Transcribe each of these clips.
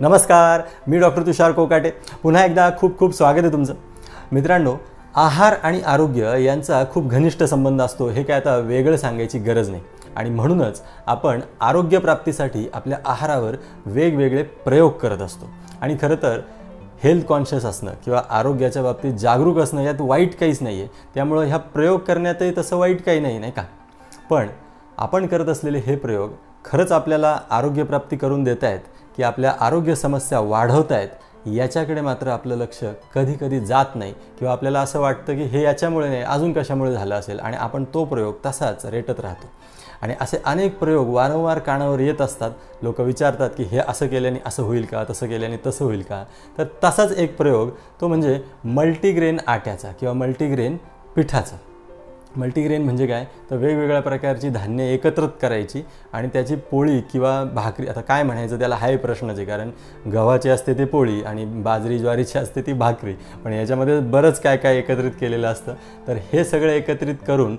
नमस्कार, मी डॉक्टर तुषार कोकाटे. पुन्हा एकदा खूप खूप स्वागत आहे तुमचं. मित्रांनो, आहार आणि आरोग्य यांचा खूप घनिष्ठ संबंध असतो, हे काय आता वेगळं सांगायची गरज नाही. आणि म्हणूनच आपण आरोग्य प्राप्तीसाठी आपल्या आहारावर वेगवेगळे प्रयोग करत असतो. आणि खरं तर हेल्थ कॉन्शियस असणं किंवा आरोग्याच्या बाबतीत जागरूक असणं यात वाईट काहीच नाही आहे. त्यामुळं ह्या प्रयोग करण्यातही तसं वाईट काही नाही, नाही का? पण आपण करत असलेले हे प्रयोग खरंच आपल्याला आरोग्यप्राप्ती करून देत आहेत की आपल्या आरोग्य समस्या वाढवत आहेत, याच्याकडे मात्र आपलं लक्ष कधी कधी जात नाही. किंवा आपल्याला असं वाटतं की हे याच्यामुळे नाही, अजून कशामुळे झालं असेल, आणि आपण तो प्रयोग तसाच रेटत राहतो. आणि असे अनेक प्रयोग वारंवार कानावर येत असतात. लोक विचारतात की हे असं केल्याने असं होईल का, तसं केल्याने तसं होईल का. तर तसाच एक प्रयोग तो म्हणजे मल्टीग्रेन आट्याचा किंवा मल्टीग्रेन पिठाचा. मल्टीग्रेन म्हणजे काय, तर वेगवेगळ्या प्रकारची धान्य एकत्रित करायची आणि त्याची पोळी किंवा भाकरी, आता काय म्हणायचं त्याला हाही प्रश्नच आहे. कारण गव्हाची असते ती पोळी आणि बाजरी ज्वारीची असते ती भाकरी, पण याच्यामध्ये बरंच काय काय एकत्रित केलेलं असतं. तर हे सगळं एकत्रित करून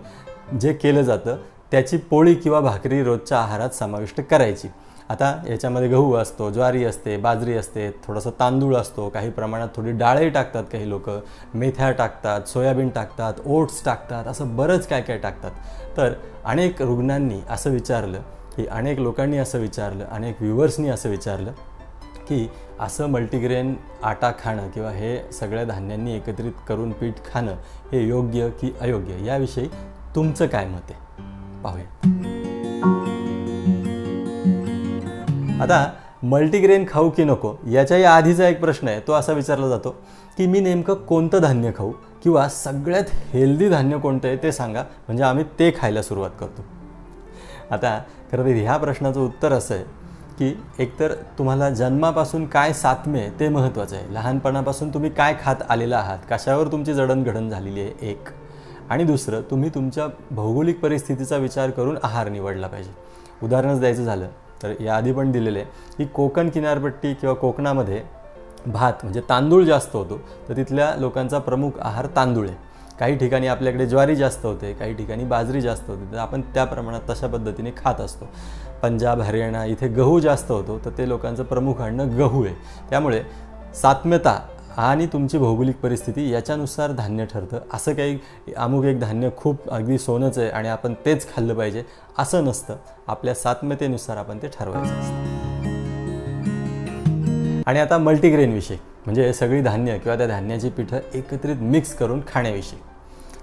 जे केलं जातं त्याची पोळी किंवा भाकरी रोजच्या आहारात समाविष्ट करायची. आता याच्यामध्ये गहू असतो, ज्वारी असते, बाजरी असते, थोडंसं तांदूळ असतो, काही प्रमाणात थोडी डाळही टाकतात काही लोक, मेथ्या टाकतात, सोयाबीन टाकतात, ओट्स टाकतात, असं बरंच काय काय टाकतात. तर अनेक रुग्णांनी असं विचारलं की, अनेक लोकांनी असं विचारलं, अनेक व्ह्युअर्सनी असं विचारलं की असं मल्टीग्रेन आटा खाणं किंवा हे सगळ्या धान्यांनी एकत्रित करून पीठ खाणं हे योग्य की अयोग्य, याविषयी तुमचं काय मत आहे, पाहूया. आता मल्टीग्रेन खाऊ की नको याच्याही आधीचा एक प्रश्न आहे, तो असा विचारला जातो की मी नेमकं कोणतं धान्य खाऊ किंवा सगळ्यात हेल्दी धान्य कोणतं आहे ते सांगा, म्हणजे आम्ही ते खायला सुरुवात करतो. आता खरं तर ह्या प्रश्नाचं उत्तर असं आहे की एकतर तुम्हाला जन्मापासून काय साथमे ते महत्त्वाचं आहे. लहानपणापासून तुम्ही काय खात आलेला आहात, कशावर तुमची जडणघडण झालेली आहे, एक. आणि दुसरं, तुम्ही तुमच्या भौगोलिक परिस्थितीचा विचार करून आहार निवडला पाहिजे. उदाहरणच द्यायचं झालं तर याआधी पण दिलेलं आहे की कोकण किनारपट्टी किंवा कोकणामध्ये भात म्हणजे तांदूळ जास्त होतो, तर तिथल्या लोकांचा प्रमुख आहार तांदूळ आहे. काही ठिकाणी आपल्याकडे ज्वारी जास्त होते, काही ठिकाणी बाजरी जास्त होते, तर आपण त्या प्रमाणात तशा पद्धतीने खात असतो. पंजाब, हरियाणा इथे गहू जास्त होतो, तर ते लोकांचं प्रमुख अन्न गहू आहे. त्यामुळे सात्म्यता आणि तुमची भौगोलिक परिस्थिती याच्यानुसार धान्य ठरतं. असं काही अमुक एक धान्य खूप अगदी सोनंच आहे आणि आपण तेच खाल्लं पाहिजे असं नसतं. आपल्या सात्म्यतेनुसार आपण ते ठरवायचं असतं. आणि आता मल्टीग्रेनविषयी म्हणजे सगळी धान्य किंवा त्या धान्याची पिठं एकत्रित मिक्स करून खाण्याविषयी.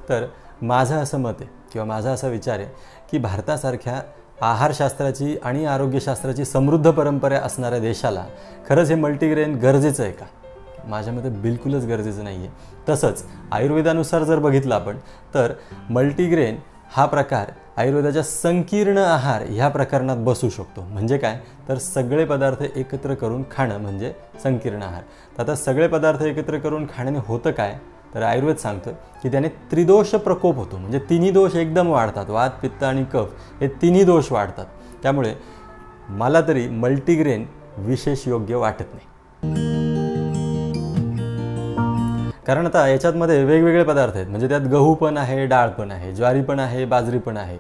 तर माझं असं मत आहे किंवा माझा असा विचार आहे की भारतासारख्या आहारशास्त्राची आणि आरोग्यशास्त्राची समृद्ध परंपरा असणाऱ्या देशाला खरंच हे मल्टीग्रेन गरजेचं आहे का? माझ्या मते बिलकुलच गरजेचं नाही आहे. तसंच आयुर्वेदानुसार जर बघितलं आपण तर मल्टीग्रेन हा प्रकार आयुर्वेदाच्या संकीर्ण आहार ह्या प्रकरणात बसू शकतो. म्हणजे काय, तर सगळे पदार्थ एकत्र करून खाणं म्हणजे संकीर्ण आहार. तर आता सगळे पदार्थ एकत्र करून खाण्याने होतं काय, तर आयुर्वेद सांगतं की त्याने त्रिदोष प्रकोप होतो. म्हणजे तिन्ही दोष एकदम वाढतात, वात, पित्त आणि कफ हे तिन्ही दोष वाढतात. त्यामुळे मला तरी मल्टीग्रेन विशेष योग्य वाटत नाही. कारण आता याच्यामध्ये वेगवेगळे पदार्थ आहेत, म्हणजे त्यात गहू पण आहे, डाळ पण आहे, ज्वारी पण आहे, बाजरी पण आहे.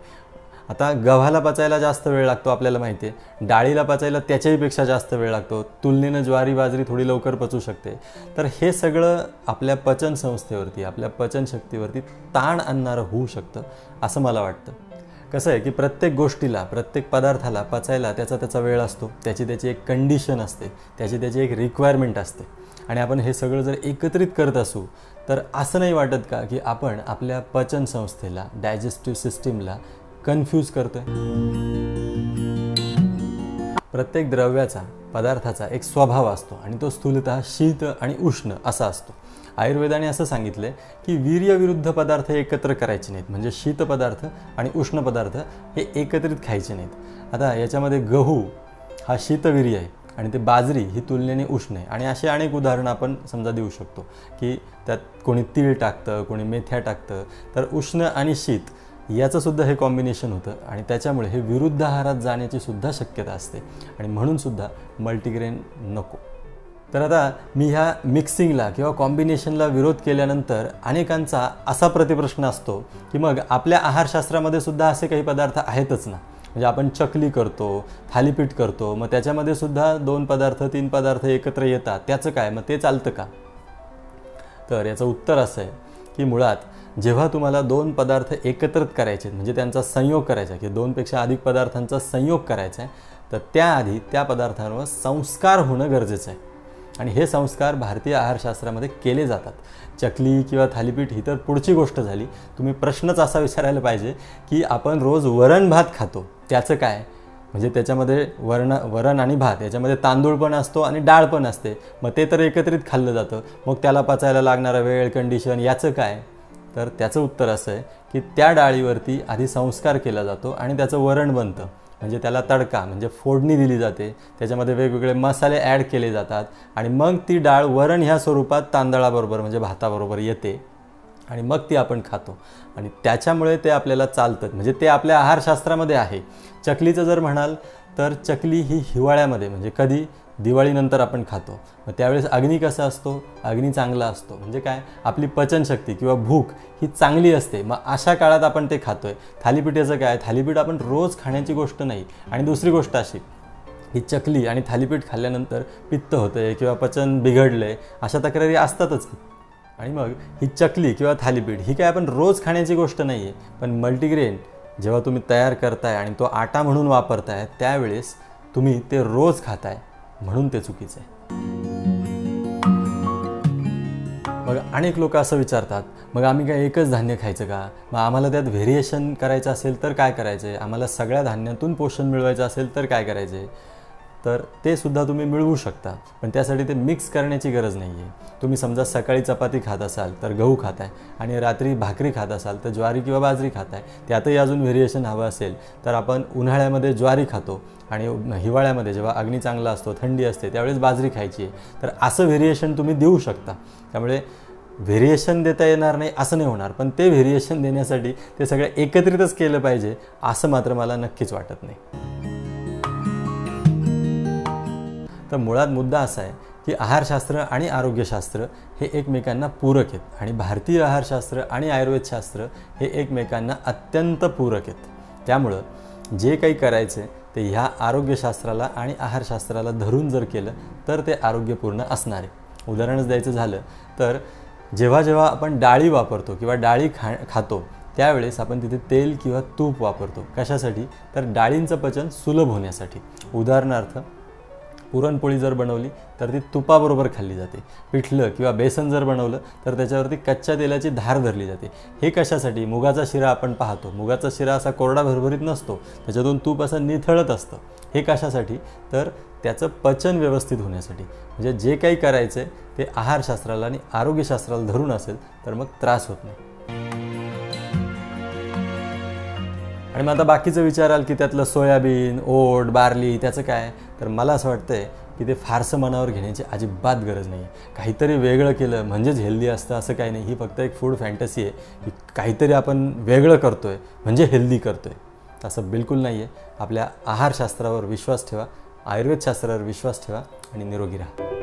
आता गव्हाला पचायला जास्त वेळ लागतो आपल्याला माहिती आहे, डाळीला पचायला त्याच्याहीपेक्षा जास्त वेळ लागतो, तुलनेनं ज्वारी बाजरी थोडी लवकर पचू शकते. तर हे सगळं आपल्या पचन संस्थेवरती, आपल्या पचनशक्तीवरती ताण आणणारं होऊ शकतं असं मला वाटतं. कसं आहे की प्रत्येक गोष्टीला, प्रत्येक पदार्थाला पचायला त्याचा वेळ असतो, त्याची एक कंडिशन असते, त्याची एक रिक्वायरमेंट असते. आणि आपण हे सगळं जर एकत्रित करत असू तर असं नाही वाटत का की आपण आपल्या पचन संस्थेला, डायजेस्टिव्ह सिस्टीमला कन्फ्यूज करतोय? प्रत्येक द्रव्याचा, पदार्थाचा एक स्वभाव असतो आणि तो स्थूलतः शीत आणि उष्ण असा असतो. आयुर्वेदाने असं सांगितलं की वीर्य विरुद्ध पदार्थ एकत्र करायचे नाहीत, म्हणजे शीत पदार्थ आणि उष्ण पदार्थ हे एकत्रित खायचे नाहीत. आता याच्यामध्ये गहू हा शीतवीर्य आहे आणि ते बाजरी ही तुलनेने उष्ण आहे. आणि असे अनेक उदाहरणं आपण समजा देऊ शकतो की त्यात कोणी तीळ टाकतं, कोणी मेथ्या टाकतं. तर उष्ण आणि शीत याचंसुद्धा हे कॉम्बिनेशन होतं आणि त्याच्यामुळे हे विरुद्ध आहारात जाण्याची सुद्धा शक्यता असते. आणि म्हणूनसुद्धा मल्टीग्रेन नको. तर आता मी ह्या मिक्सिंगला किंवा कॉम्बिनेशनला विरोध केल्यानंतर अनेकांचा असा प्रतिप्रश्न असतो की मग आपल्या आहारशास्त्रामध्ये सुद्धा असे काही पदार्थ आहेतच ना, म्हणजे आपण चकली करतो, थालीपीठ करतो, मग त्याच्यामध्ये सुद्धा 2 पदार्थ 3 पदार्थ एकत्र येतात, त्याचं काय, मग ते चालतं का? तर याचं उत्तर असं आहे की मुळात जेव्हा तुम्हाला 2 पदार्थ एकत्रित करायचे म्हणजे त्यांचा संयोग करायचा की 2 पेक्षा अधिक पदार्थांचा संयोग करायचा आहे, तर त्याआधी त्या पदार्थांवर संस्कार होणं गरजेचं आहे आणि हे संस्कार भारतीय आहारशास्त्रामध्ये केले जातात. चकली किंवा थालीपीठ ही तर पुढची गोष्ट झाली. तुम्ही प्रश्नच असा विचारायला पाहिजे की आपण रोज वरण भात खातो, त्याचं काय? म्हणजे त्याच्यामध्ये वरण आणि भात याच्यामध्ये तांदूळ पण असतो आणि डाळ पण असते, मग ते तर एकत्रित खाल्लं जातं, मग त्याला पचायला लागणारा वेळ, कंडिशन याचं काय? तर त्याचं उत्तर असं आहे की त्या डाळीवरती आधी संस्कार केला जातो आणि त्याचं वरण बनतं, म्हणजे त्याला तडका म्हणजे फोडणी दिली जाते, त्याच्यामध्ये वेगवेगळे मसाले ॲड केले जातात आणि मग ती डाळ वरण ह्या स्वरूपात तांदळाबरोबर म्हणजे भाताबरोबर येते आणि मग ती आपण खातो आणि त्याच्यामुळे ते आपल्याला चालतं, म्हणजे ते आपल्या आहारशास्त्रामध्ये आहे. चकलीचं जर म्हणाल तर चकली ही हिवाळ्यामध्ये म्हणजे कधी, दिवाळीनंतर आपण खातो, मग त्यावेळेस अग्नी कसा असतो, अग्नी चांगला असतो, म्हणजे काय, आपली पचनशक्ती किंवा भूक ही चांगली असते, मग अशा काळात आपण ते खातोय. थालीपीठाचं काय, थालीपीठ आपण रोज खाण्याची गोष्ट नाही. आणि दुसरी गोष्ट अशी ही चकली आणि थालीपीठ खाल्ल्यानंतर पित्त होतंय किंवा पचन बिघडलंय अशा तक्रारी असतातच. आणि मग ही चकली किंवा थालीपीठ ही काय आपण रोज खाण्याची गोष्ट नाही आहे, पण मल्टीग्रेन जेव्हा तुम्ही तयार करताय आणि तो आटा म्हणून वापरताय त्यावेळेस तुम्ही ते रोज खाताय, म्हणून ते चुकीचं आहे. मग अनेक लोक असं विचारतात, मग आम्ही काय एकच धान्य खायचं का? मग आम्हाला त्यात व्हेरिएशन करायचं असेल तर काय करायचं आहे? आम्हाला सगळ्या धान्यातून पोषण मिळवायचं असेल तर काय करायचं आहे? तर ते सुद्धा तुम्ही मिळवू शकता, पण त्यासाठी ते मिक्स करण्याची गरज नाही आहे. तुम्ही समजा सकाळी चपाती खात असाल तर गहू खाताय आणि रात्री भाकरी खात असाल तर ज्वारी किंवा बाजरी खाताय, त्यातही अजून व्हेरिएशन हवं असेल तर आपण उन्हाळ्यामध्ये ज्वारी खातो आणि हिवाळ्यामध्ये जेव्हा अग्नी चांगला असतो, थंडी असते, त्यावेळेस बाजरी खायची आहे. तर असं व्हेरिएशन तुम्ही देऊ शकता. त्यामुळे व्हेरिएशन देता येणार नाही असं नाही होणार, पण ते व्हेरिएशन देण्यासाठी ते सगळं एकत्रितच केलं पाहिजे असं मात्र मला नक्कीच वाटत नाही. तर मुळात मुद्दा असा आहे की आहारशास्त्र आणि आरोग्यशास्त्र हे एकमेकांना पूरक आहेत आणि भारतीय आहारशास्त्र आणि आयुर्वेदशास्त्र हे एकमेकांना अत्यंत पूरक आहेत. त्यामुळं जे काही करायचं ते ह्या आरोग्यशास्त्राला आणि आहारशास्त्राला धरून जर केलं तर ते आरोग्यपूर्ण असणार आहे. उदाहरणच द्यायचं झालं तर जेव्हा जेव्हा आपण डाळी वापरतो किंवा डाळी खातो त्यावेळेस आपण तिथे तेल किंवा तूप वापरतो. कशासाठी? तर डाळींचं पचन सुलभ होण्यासाठी. उदाहरणार्थ पुरणपोळी जर बनवली तर ती तुपाबरोबर खाल्ली जाते. पिठलं किंवा बेसन जर बनवलं तर त्याच्यावरती कच्च्या तेलाची धार धरली जाते. हे कशासाठी? मुगाचा शिरा आपण पाहतो, मुगाचा शिरा असा कोरडा भरभरीत नसतो, त्याच्यातून तूप असं निथळत असतं. हे कशासाठी? तर त्याचं पचन व्यवस्थित होण्यासाठी. म्हणजे जे काही करायचं आहे ते आहारशास्त्राला आणि आरोग्यशास्त्राला धरून असेल तर मग त्रास होत नाही. आणि मग आता बाकीचं विचाराल की त्यातलं सोयाबीन, ओट, बार्ली त्याचं काय? तर मला असं वाटतंय की ते फारसं मनावर घेण्याची अजिबात गरज नाही आहे. काहीतरी वेगळं केलं म्हणजेच हेल्दी असतं असं काही नाही. ही फक्त एक फूड फॅन्टसी आहे की काहीतरी आपण वेगळं करतोय म्हणजे हेल्दी करतोय, असं बिलकुल नाही आहे. आपल्या आहारशास्त्रावर विश्वास ठेवा, आयुर्वेदशास्त्रावर विश्वास ठेवा आणि निरोगी राहा.